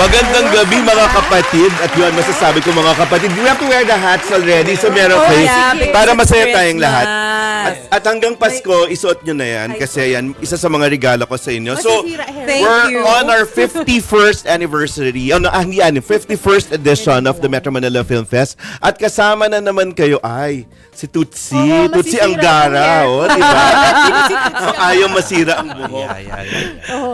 Magandang gabi mga kapatid. At yun, masasabi ko mga kapatid, we have to wear the hats already. So meron kayo para masaya tayong lahat. At hanggang Pasko, isuot nyo na yan. Kasi yan, isa sa mga regalo ko sa inyo. So, we're on our 51st anniversary. Hindi 51st edition of the Metro Manila Film Fest. At kasama na naman kayo ay si Tutsi. Tutsi Angara. Diba? Ayaw masira ang buhok.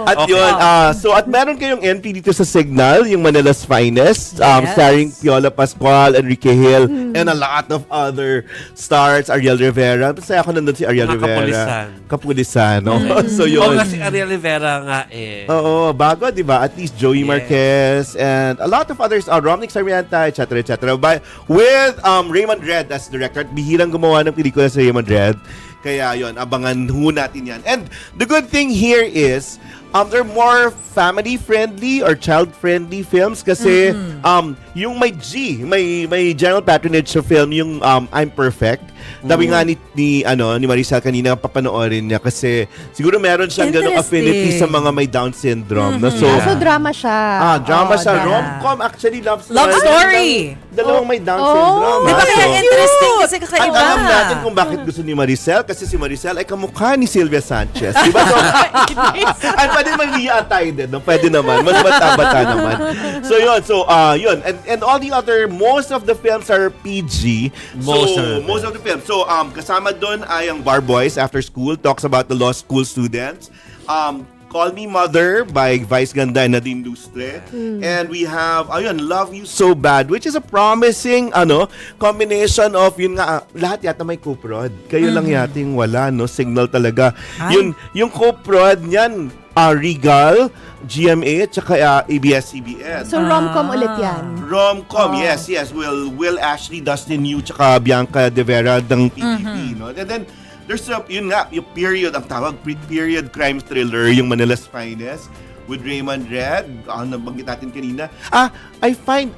At yun, at meron kayong entry dito sa Signal, yung Manila's Finest, starring Piola Pascual, Enrique Hill, and a lot of other stars, Ariel Rivera. Masaya ako nandun si Ariel Rivera. Kapulisan. No? So yun. Si Ariel Rivera nga eh. Oo, bago, di ba? At least Joey Marquez and a lot of others, Romnick Sarmienta, etc. With Raymond Red as director. At bihirang gumawa ng pelikula sa Raymond Red. Kaya yon, abangan ho natin yan. And the good thing here is, they're more family-friendly or child-friendly films kasi yung may general patronage sa film, yung I'm Perfect. Sabi nga ni Maricel kanina, papanoorin niya kasi siguro meron siyang ganong affinity sa mga may Down syndrome. So drama siya. Drama siya. Rom-com, actually, love story. Love story! Dalawang may Down syndrome. Di ba kaya interesting kasi kakaiba? Alam natin kung bakit gusto ni Maricel kasi si Maricel ay kamukha ni Sylvia Sanchez. Di ba? So, ay, pwede naman atay din. No? Pwede naman. Mas bata-bata naman. So, yun. So, yun. And all the other, most of the films are PG. Most of the films. So, kasama doon ay ang Bar Boys After School. Talks about the law school students. Call Me Mother by Vice Ganda and Nadine Lustre. And we have, Love You So Bad, which is a promising, combination of, yun nga, lahat yata may co-prod. Kayo lang yating wala, no? Signal talaga. Yung co-prod niyan, Regal, GMA, at saka ABS-CBN. So, rom-com ulit yan? Rom-com, yes. Will Ashley, Dustin Yu, tsaka Bianca De Vera ng PPP, no? And then, there's yung period, ang tawag, period crime thriller, yung Manila's Finest, with Raymond Red, nabanggit natin kanina. I find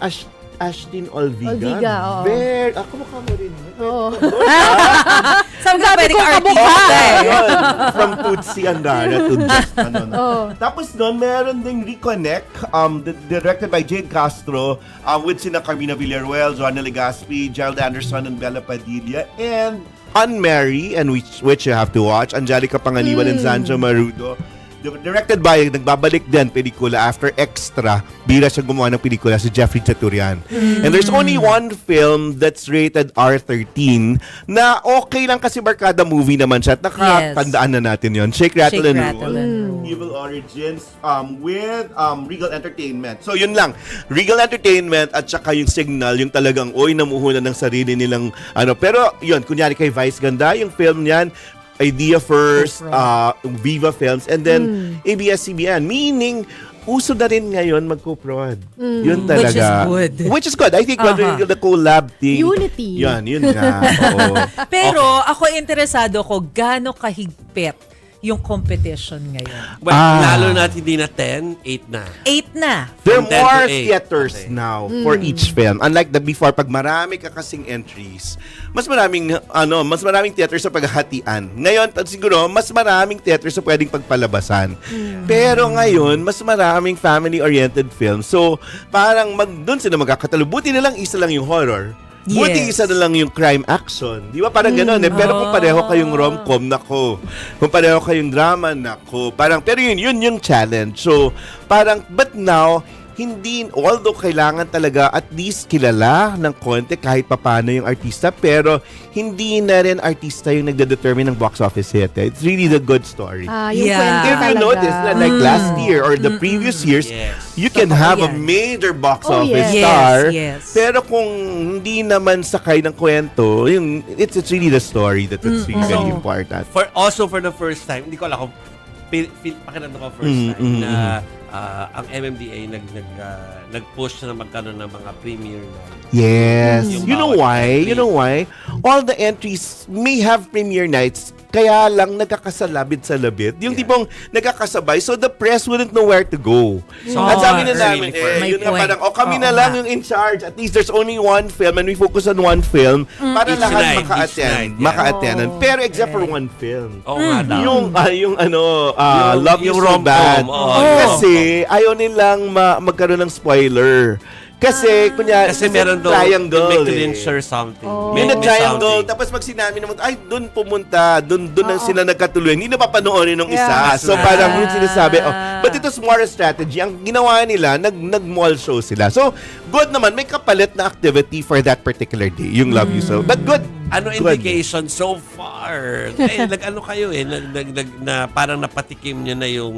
Ashtin Olviga. Very, mukha mo rin. Oo. Sabi ka pwede ka artista From Tutsi Andara to just, Tapos doon, meron ding Reconnect, directed by Jade Castro, with sina Carmina Villaruel, Joanna Legaspi, Gerald Anderson, and Bella Padilla, and Unmarry, and which you have to watch, Angelica Panganiban and Sancho Marudo. Directed by, nagbabalik din pelikula after Extra, bira siya gumawa ng pelikula si Jeffrey Chaturian. And there's only one film that's rated R13 na okay lang kasi barkada movie naman siya at nakatandaan na natin yon. Shake, Rattle, and Roll. Evil Origins with Regal Entertainment. So yun lang, Regal Entertainment at saka yung Signal, yung talagang namuhunan ng sarili nilang pero yun, kunyari kay Vice Ganda, yung film niyan, Idea First, Viva Films, and then ABS-CBN. Meaning, uso na rin ngayon mag-co-prod. Yun talaga. Which is good. I think the collab thing. Unity. Yun nga. Pero ako interesado ko gaano kahigpit yung competition ngayon. Well, lalo na hindi na 10, 8 na. 8 na. There are more theaters now for each film. Unlike the before, pag marami ka kasing entries, mas maraming theaters sa paghahatian. Ngayon, siguro, mas maraming theaters sa pwedeng pagpalabasan. Pero ngayon, mas maraming family-oriented films. So, parang doon sila magkakatalo. Buti na lang isa lang yung horror. Buti isa na lang yung crime action. Di ba? Parang gano'n eh. Pero kung pareho kayong rom-com, nako. Kung pareho kayong drama, nako. Pero yun yung challenge. So, parang, but now, although kailangan talaga at least kilala ng konti kahit papano yung artista, pero hindi na rin artista yung nagde-determine ng box office hit. It's really the good story. Yung kwento If you talaga. notice, like last year or the previous years, you can have a major box office star, pero kung hindi naman sakay ng kwento, it's really the story that's really very important. For the first time, hindi ko alam kung pakiramdam ko first time na ang MMDA nag-push na magkaroon ng mga premiere night. Yes. You know why? All the entries may have premiere nights kaya lang nagkakasalabit sa labit. Yung tipong nagkakasabay, so the press wouldn't know where to go. So, At sabi na early namin, first. May yun nga point. parang, kami Oo na lang nga. yung in charge. At least there's only one film and we focus on one film para Each lahat night, maka-attend. each night, yeah. Maka-attend. Pero except for one film. Oo nga daw. Yung Yung- Love You yung So rom-com. Bad. Oo, Kasi ayaw nilang magkaroon ng spoiler. Kasi, kunya, Kasi meron daw triangle. make to insure something. Yung Make me triangle, something. tapos pag sinabi naman, ay, doon pumunta, doon na sila nagkatuloy. Hindi na papanoorin ng isa. Yeah. So, parang yung sinasabi, but it was more a strategy. Ang ginawa nila, nag-mall show sila. So, good naman, may kapalit na activity for that particular day, yung Love You So. But good. Ano Good. indication so far? Nag-ano kayo na parang napatikim niyo na yung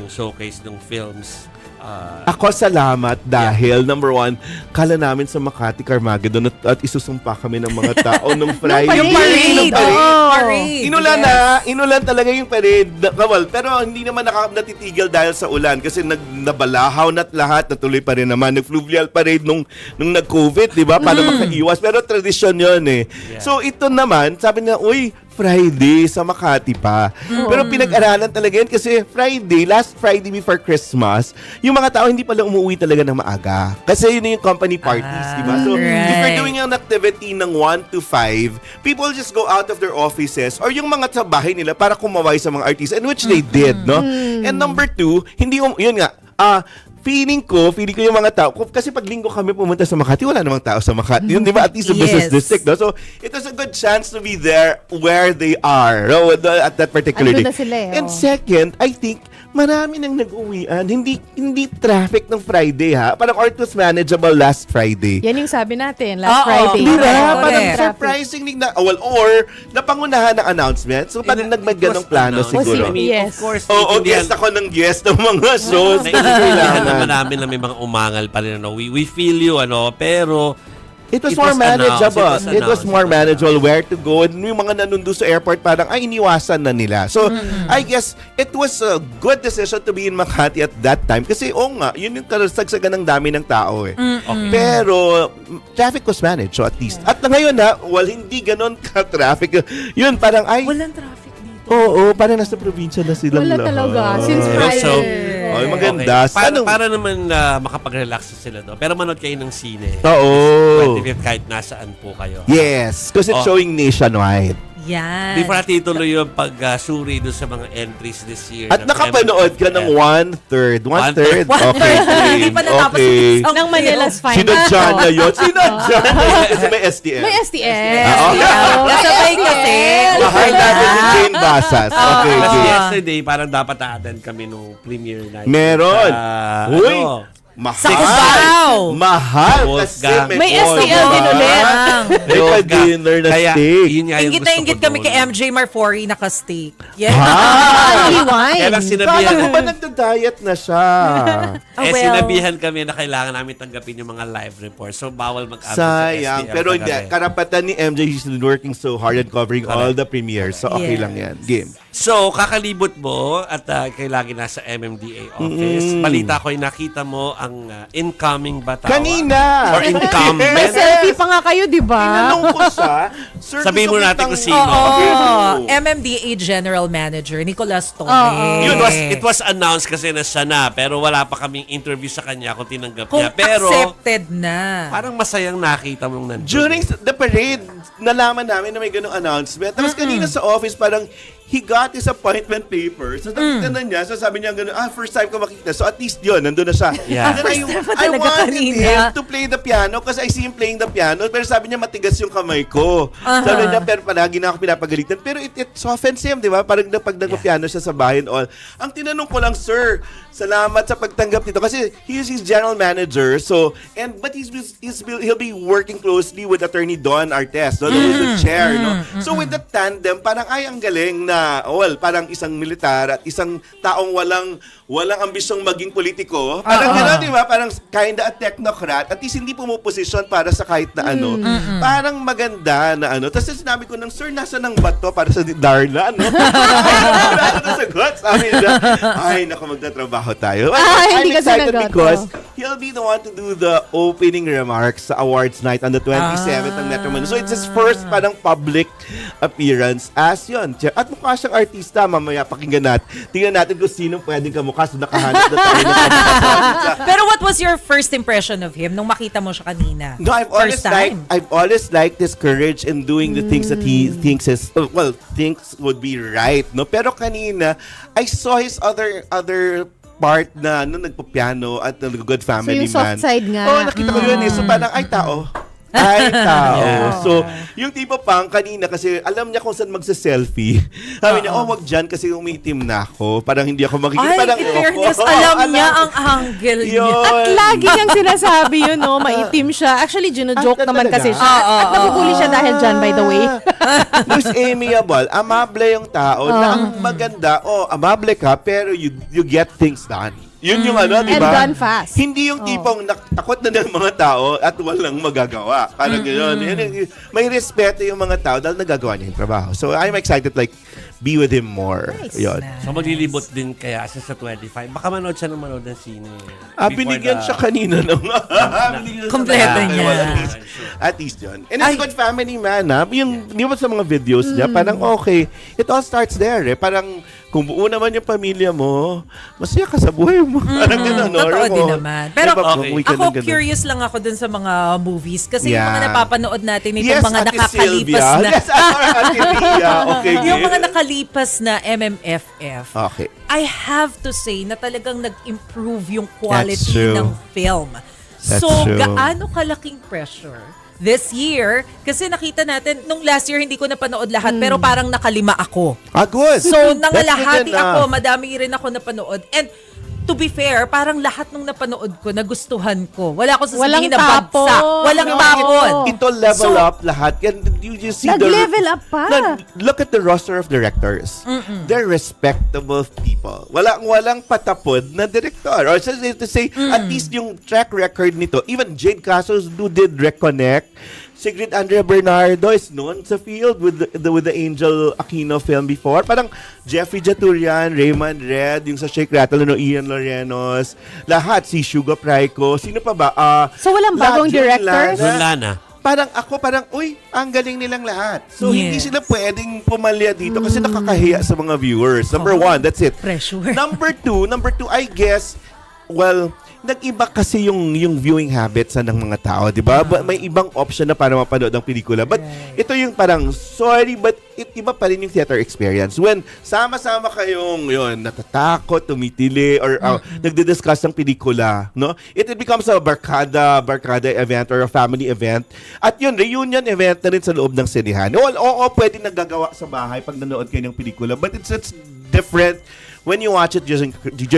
showcase ng films. Ako salamat dahil number one, kala namin sa Makati Carmageddon at isusumpa kami ng mga tao nung Friday. Yung Parade. parade. Parade. Inulan talaga yung parade. Well, pero hindi naman natitigil dahil sa ulan kasi nabalahaw na't lahat, natuloy pa rin naman. Nag-fluvial parade nung nag-COVID, di ba? Para makaiwas. Pero tradisyon yun eh. Yeah. So ito naman, sabi niya, uy, Friday sa Makati pa. Pero pinag-aralan talaga yun kasi last Friday before Christmas, yung mga tao hindi pala umuwi talaga ng maaga. Kasi yun yung company parties, di ba? So, if you're right. doing an activity ng 1 to 5, people just go out of their offices or yung mga sa bahay nila para kumaway sa mga artists, and which they did, no? And number 2, hindi, yun nga, feeling ko yung mga tao, kasi pag linggo kami pumunta sa Makati, wala namang tao sa Makati. Yun, di ba? At least the business Yes. district, no? So, it was a good chance to be there where they are, no? At that particular Andun day. na sila eh, And oh. second, I think, marami nang nag-uwian. Hindi traffic ng Friday, ha? Parang or it was manageable last Friday. Yan yung sabi natin, last Oo. Friday. Di ba? Correct. Parang Traffic. surprisingly or napangunahan ng announcement. So, parang nagmagganong plano siguro. I mean, Yes. of course, Oo, naiintindihan- guest ako ng guest ng mga shows. Kasi naiintindihan kailangan. naman namin na may mga umangal pa rin. We feel you, pero It was It more was manageable. announced. It was more manageable where to go. And yung mga nanundo sa airport, parang, ay, iniwasan na nila. So, I guess, it was a good decision to be in Makati at that time. Kasi, nga, yun yung kasagsagan ng dami ng tao eh. Okay. Pero, traffic was managed, so at least. At ngayon hindi ganon ka-traffic. Yun, parang, ay, Walang traffic dito. oo, parang nasa probinsya na silang Wala lahat. talaga. Since Friday. So, Ay, maganda. Okay. Anong- Para naman makapag-relax na sila doon. Pero manood kayo ng sine. Oo. 25th kahit nasaan po kayo. Yes, because it's Oh. showing nationwide. Yan. Before natin ituloy yung pag-suri doon sa mga entries this year. At ng nakapanood ka ng Yeah. 1/3. 1/3? One-third. Okay. Hindi pa natapos okay. yung isang Ng Manila's film. Finest. Sinadya niya yun. Sinadya niya. Kasi may STL. May STL. Kasabay kasi. Mahal natin si Jane Basas. Okay, Kasi Jane. yesterday, parang dapat attend kami nung premiere night. Meron. Uy. Mahal. Sa Cubao. Mahal kasi Wolfgang. May all STL din ba? ulit. May pa-dinner na Kaya, steak. yun nga yung Ingit na gusto ingit ko kami doon. kay MJ Marfori naka-steak. Yes. Only wine. Kaya lang Kala sinabihan, ko ba nagda-diet na siya? well. sinabihan kami na kailangan namin tanggapin yung mga live reports. So, bawal mag-absent Sayang. STL Pero hindi. kagabi. Karapatan ni MJ, he's been working so hard and covering all the premieres. So, okay Yes. lang yan. Game. So, kakalibot mo at kayo lagi nasa MMDA office. Balita ko ay nakita mo ang incoming ba tawag? Kanina! Or incumbent? May selfie pa nga kayo, di ba? Tinanong ko siya, Sir, Sabihin mo gusto natin kitang- kung sino. Oo. MMDA General Manager, Nicolas Torres. It was announced kasi na siya na, pero wala pa kaming interview sa kanya kung tinanggap Kung niya. Pero, accepted na. parang masayang nakita mong nandun. During the parade, nalaman namin na may ganong announcement. Tapos kanina sa office, parang he got his appointment paper. So, nakita na niya. So, sabi niya gano'n, first time ko makita. So, at least yun, nandun na siya. Yeah. And then First time pa I talaga wanted kanina. him to play the piano kasi I see him playing the piano. Pero sabi niya, matigas yung kamay ko. Sabi niya, pero palagi na ako pinapagalitan. Pero it softens him, di ba? Parang pag nag-piano siya sa bahay and all. Ang tinanong ko lang, sir, salamat sa pagtanggap nito. Kasi he is his general manager. So, but he'll be working closely with Attorney Don Artes, no? Who is the chair, no? So, with the tandem, parang ay, ang galing na, parang isang militar at isang taong walang ambisyong maging politiko. Parang gano'n, di ba? Parang kinda a technocrat. At least hindi pumuposisyon para sa kahit na ano. Parang maganda na ano. Tapos sinabi ko nang, sir, nasa nang bato para sa Darla, no? Wala na sagot. Sabi niya, ay, naku, magtatrabaho tayo. Well, I'm hindi ka excited sinagot, because he'll be the one to do the opening remarks sa awards night on the 27th ng Metro Manila. So it's his first parang public appearance as yun. At mukha siyang artista. Mamaya pakinggan natin. Tingnan natin kung sino pwedeng kamukha. So nakahanap na tayo ng kamukha. Pero what was your first impression of him nung makita mo siya kanina? No, I've always liked his courage in doing the things that he thinks thinks would be right, no? Pero kanina, I saw his other part na nagpo-piano at nag-good family yung soft man. side nga. Oh, nakita ko yun eh. So parang, ay tao. Ay, tao. Yeah. So, yung tipo pang kanina kasi alam niya kung saan magsa-selfie. Sabi niya, wag dyan kasi umiitim na ako. Parang hindi ako makikita. Ay, Parang, in fairness, alam niya ang angle niya. At lagi niyang sinasabi yun, no? Maitim siya. Actually, joke Ah, naman talaga? kasi siya. At nabubuli siya dahil dyan, by the way. Mas amiable. Amable yung tao. Na ang maganda, amable ka, pero you get things done. Yun yung ano, di And ba? done fast. Hindi yung tipong takot na ng mga tao at walang magagawa. Parang gano'n. May respeto yung mga tao dahil nagagawa niya yung trabaho. So I'm excited be with him more. Nice. Yun. So maglilibot din kaya siya sa 25. Baka manood siya ng sine. Binigyan siya kanina ng... Kompleto niya. At least yun. And it's a good family man, ha? Yung, di ba sa mga videos niya, parang okay. It all starts there, eh. Parang, kung buo naman yung pamilya mo, masaya ka sa buhay mo. Parang gano'n, no? Totoo din naman. Pero ako ganun. curious lang ako dun sa mga movies kasi yung Yeah. mga napapanood natin itong Yes, mga Ate nakakalipas Sylvia. na Yes, Ate Ria. Okay, yung game. mga nakalipas na MMFF. Okay. I have to say na talagang nag-improve yung That's quality true. ng film. That's So, true. gaano kalaking pressure this year? Kasi nakita natin, nung last year hindi ko napanood lahat, pero parang nakalima ako. Good. So, That's nangalahati good enough. ako, madami rin ako napanood. And to be fair, parang lahat nung napanood ko, nagustuhan ko. Wala akong sasabihin Walang na tapon. bagsak. Walang No. tapon. Ito level So, up lahat. And you see Nag-level up pa. Look at the roster of directors. They're respectable people. Walang patapod na director. Or to say, at least yung track record nito, even Jade Casos who did Reconnect, Sigrid Andrea Bernardo is known sa field with the Angel Aquino film before. Parang Jeffrey Jaturian, Raymond Red, yung sa Shake Rattle, Ian Lorenos, lahat, si Sugar Pryco, sino pa ba? So, walang bagong directors? Wala na. Parang, uy, ang galing nilang lahat. So, hindi Yes. sila pwedeng pumalya dito kasi nakakahiya sa mga viewers. Number one, that's it. Pressure. Number two, I guess, nag-iba kasi yung viewing habits ng mga tao, di ba? May ibang option na para mapanood ng pelikula. But ito yung parang, sorry, but iba pa rin yung theater experience. When sama-sama kayong natatakot, tumitili, or nagdi-discuss ng pelikula, no? It becomes a barkada event or a family event. At yun, reunion event na rin sa loob ng sinihan. Oo, pwede nagagawa sa bahay pag nanood kayo ng pelikula, but it's different when you watch it during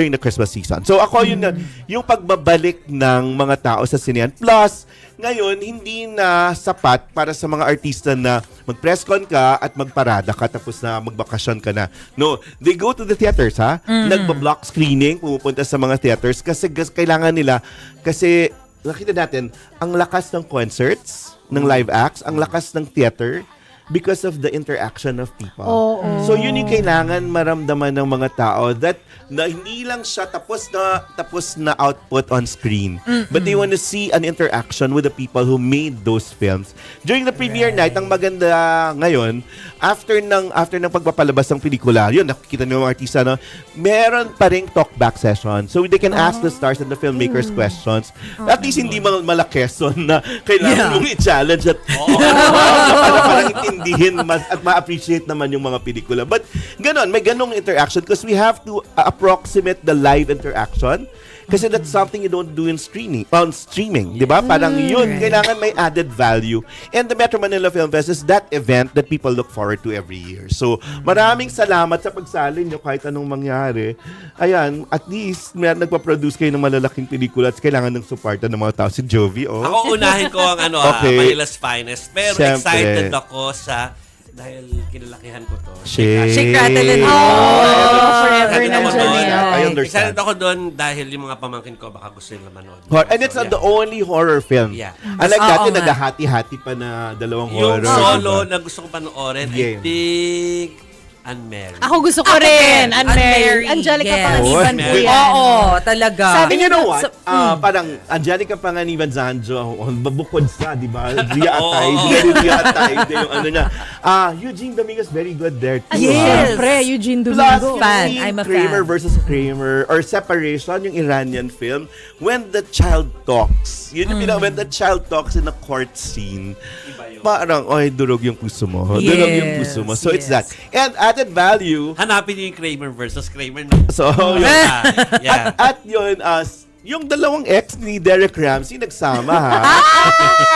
the Christmas season. So ako yung pagbabalik ng mga tao sa sinehan. Plus, ngayon, hindi na sapat para sa mga artista na mag-press con ka at magparada ka tapos na magbakasyon ka na. No, they go to the theaters, ha? Nagba-block screening, pumupunta sa mga theaters kasi kailangan nila, kasi nakita natin, ang lakas ng concerts, ng live acts, ang lakas ng theater, because of the interaction of people. So yun yung kailangan maramdaman ng mga tao that na hindi lang siya tapos na output on screen. But they want to see an interaction with the people who made those films. During the premiere night, ang maganda ngayon, after ng pagpapalabas ng pelikula, yun, nakikita niyo mga artista, no? Meron pa ring talk-back session. So they can ask the stars and the filmmakers questions. At least hindi malakeson na kailangan mong i-challenge at para parang intindihin at ma-appreciate naman yung mga pelikula. But may ganong interaction because we have to approximate the live interaction. Kasi that's something you don't do in streaming, di ba? Parang yun, kailangan may added value. And the Metro Manila Film Fest is that event that people look forward to every year. So, maraming salamat sa pagsali nyo kahit anong mangyari. Ayan, at least nagpa-produce kayo ng malalaking pelikula at kailangan ng suporta ng mga tao. Si Jovi, Ako unahin ko ang Okay. Manila's Finest. Pero Siyempre. excited ako sa dahil kinalakihan ko to. Shake, rattle, and forever Excited ako nandiyan doon. yan. I understand. Excited ako doon dahil yung mga pamangkin ko baka gusto nila manood. And it's not the only horror film. Yeah. Unlike Oo dati, nga. naghahati-hati pa na dalawang Yung horror. solo diba? na gusto ko panoorin, Yeah. I think, Unmarried. Ako gusto ko Ako rin. din. Unmarried. Angelica Yes. Panganiban po Unmarried. yan. Oo, talaga. Sabi And you know what? So- Parang Angelica Panganiban Zanjo, bukod sa, di ba? Ria Oo. Atay, Ria Atay, yung ano niya. Eugene Dominguez very good there too. Yes. Siyempre, Eugene Plus, Domingo. Fan. yung I'm a Kramer fan. versus Kramer or Separation, yung Iranian film, when the child talks. Yun yung when the child talks in a court scene. Parang, oy, durog yung puso mo. Durog yung puso mo. So it's that. Yes. And added value, Hanapin niyo yung Kramer versus Kramer. so yun. Yeah. At yun, yung dalawang ex ni Derek Ramsey nagsama, ha?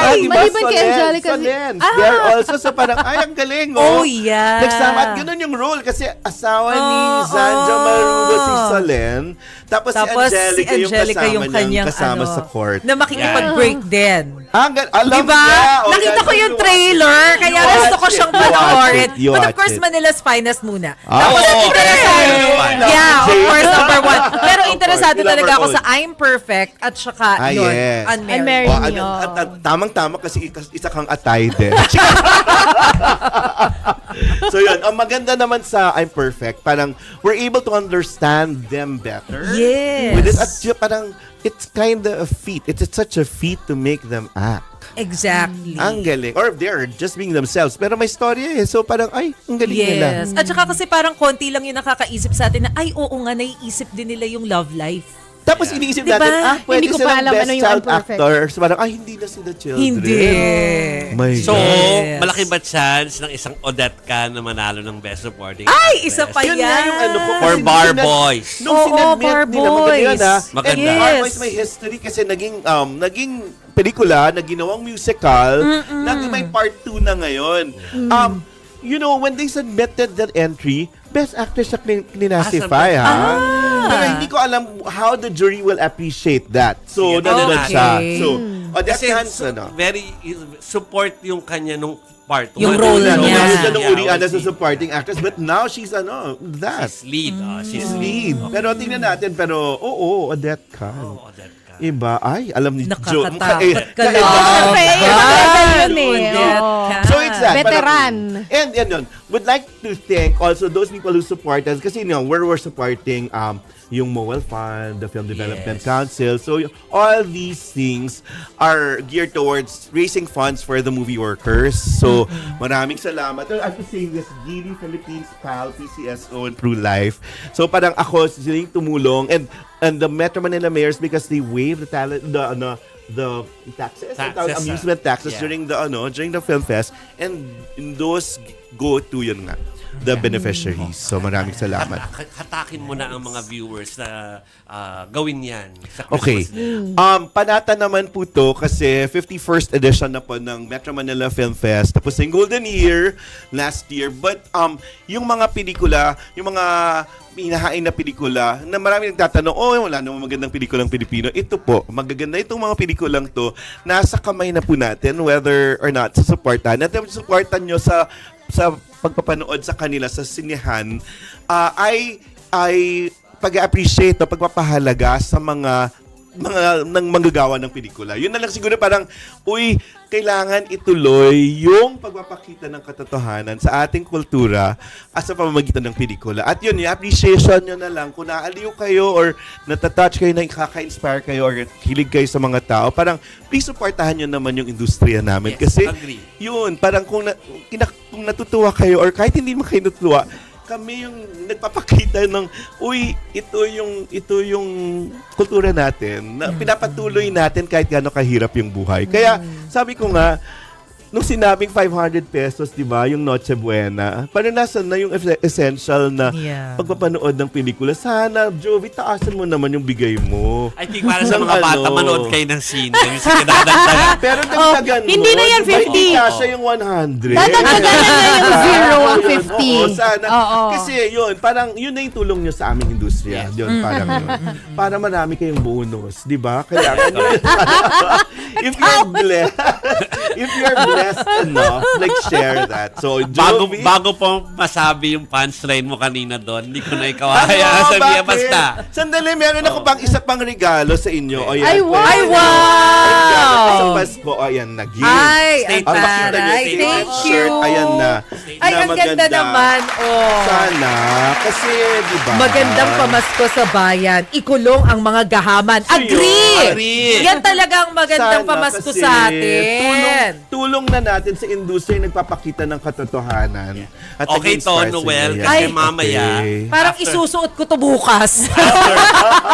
Ay, diba, maliban kay Solen, Angelica. Solen. They're also, so parang, ay, ang galing, Oh, yeah. Nagsama, at ganun yung role, kasi asawa ni Oo. Zanja Marudo si Solen, tapos si Angelica, yung kasama yung niyang kanyang, kasama sa court. Na makikipag-break din. Alam Diba? niya. Nakita ko yung trailer, kaya You gusto ko watch siyang it. You watch panoorin. it. You But of watch course, it. Manila's Finest muna. Ah, Tapos, oo, interesado. okay. Yeah, of course, number one. Pero Of interesado course, talaga ako number sa I'm Perfect at saka yun, yes. Unmarried. Unmarried. At tamang-tama kasi isa kang atay din. So yun, ang maganda naman sa I'm Perfect, parang we're able to understand them better. Yes. With this, at yun, parang it's kind of a feat. It's such a feat to make them act. Exactly. Ang galing. Or they're just being themselves. Pero may storya eh. So parang, ay, ang galing nila. Yes. At saka kasi parang konti lang yung nakakaisip sa atin na, ay, oo nga, naiisip din nila yung love life. Tapos iniisip Diba? natin, pwede Hindi ko pa silang alam best ano yung child Unperfect. actor. So parang, ay, hindi na sila children. Hindi. My So, Yes. malaki ba chance ng isang Odette Can na manalo ng Best Supporting Ay, Actress? isa pa Yun nga yung ano ko. For kasi Bar nung sinad- Boys. Nung Oo, sinadmit Bar nila, maganda yun, Boys. ha? Maganda. And Bar Yes. Boys may history kasi naging pelikula na ginawang musical na may part 2 na ngayon. You know, when they submitted that entry, Best Actress siya kinasify, ha? Pero hindi ko alam how the jury will appreciate that. So, Sige, nandun okay. siya. So, Odette Kasi Cans, ano? very support yung kanya nung part. Yung one. role Nung niya. siya nung urian na sa she's supporting actress, but now she's that. lead. She's lead. Pero tingnan natin, pero oo, Odette Can. Oh, Odette Can. Iba, ay, alam ni Joe. Nakakatakot ka lang. Siyempre, Ba? yun eh. Odette Oo. Can. So it's that. Veteran. And yun. Would like to thank also those people who support us kasi we're supporting yung Mowel Fund, the Film Development Yes. Council. So all these things are geared towards raising funds for the movie workers. So maraming salamat. I have to say this, Gili Philippines, PAL, PCSO, and True Life. So parang ako, sila yung tumulong and the Metro Manila mayors because they waived the taxes, amusement taxes Yeah. during the film fest, and those go to yun nga, the beneficiaries. So maraming salamat. Hatakin mo na ang mga viewers na gawin yan sa Okay. Christmas. Panata naman po to kasi 51st edition na po ng Metro Manila Film Fest. Tapos yung Golden Year last year. But yung mga pelikula, yung mga hinahain na pelikula na marami nagtatanong, wala namang magandang pelikulang Pilipino. Ito po, magaganda itong mga pelikulang to. Nasa kamay na po natin whether or not susuportahan. At supportan nyo sa pagpapanood sa kanila sa sinehan ay pag-appreciate o pagpapahalaga sa mga manggagawa ng pelikula. Yun na lang siguro parang, kailangan ituloy yung pagpapakita ng katotohanan sa ating kultura sa pamamagitan ng pelikula. At yun, yung appreciation nyo na lang, kung naaliw kayo or natatouch kayo, nakaka-inspire kayo or hilig kayo sa mga tao, parang please supportahan nyo naman yung industriya namin. Yes, Kasi agree. yun, parang kung natutuwa kayo or kahit hindi mo kayo natutuwa, kami yung nagpapakita ng ito yung kultura natin na pinapatuloy natin kahit gaano kahirap yung buhay. Kaya sabi ko nga, nung sinabing 500 pesos, di ba, yung Noche Buena, parang nasa na yung essential na Yeah. pagpapanood ng pelikula. Sana, Jovi, taasan mo naman yung bigay mo. I think para sa Ng mga bata, ano. manood kayo ng scene. Yung sinadagdagan. Pero dagdagan mo. hindi na yan di ba, 50. Hindi kasha yung 100. Dadagdagan na niya yung zero, Yun, 150. Oo, sana. Oo. Kasi yun, parang yun na yung tulong nyo sa aming industriya. Yun, parang yun. Para marami kayong bonus, di ba? Kaya, if you're blessed, just enough. Like, share that. So, Jovi, Bago po masabi yung punchline mo kanina doon, hindi ko na ikaw Ano, sabihin bakit? basta. Sandali, meron ako pang isa pang regalo sa inyo. O, yan, Ay, wow! pwede. Ay, wow! Regalo sa Pasko. O, ayan, nag-gift. Ay, State ang Ang makita niyo, taray. statement Thank you. shirt, ayan na. Ay, Na ang ganda maganda. naman. Oh. Sana. Kasi, di ba? Magandang pamasko sa bayan. Ikulong ang mga gahaman. Agree! Agree. Yan talagang magandang Sana, pamasko kasi sa atin. Tulong na natin sa industriya yung nagpapakita ng katotohanan. At Okay to, nag-inspire sa Noel, inyo. kasi Ay, mamaya, Parang After- isusuot ko to bukas.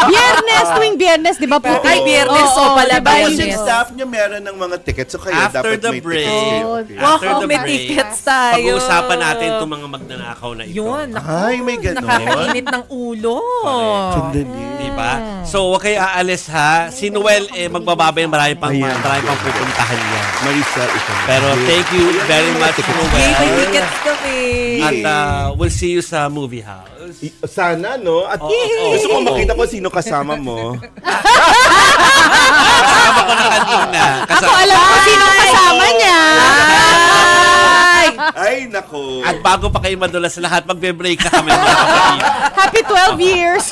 Biyernes, tuwing biyernes, di ba po? Ay, Biyernes, Oo, pala di ba tayo Tapos yun? yung staff nyo meron ng mga tickets. So kayo After dapat the may break. tickets kayo. Oh, Okay. Wow, After the may break, tickets tayo. pag-uusapan natin itong mga magnanakaw na ito. Yun, naku, Ay, may ganon. nakakainit ng ulo. Sandali. Diba? So, huwag kayo aalis ha. Si Noel, magbababay, marami pang Ayan. pupuntahan yan. Marisa, ito. Pero thank you very much, Yay, may Noel. tickets kami. At we'll see you sa movie house. Sana, no? At Oo. gusto ko makita ko sino kasama mo. Kasama ko na kanina. Ako alam ko sino kasama niya. Ay! Ay, nako. At bago pa kayo madulas lahat, magbe-break na kami mga kapatid. Happy 12 years.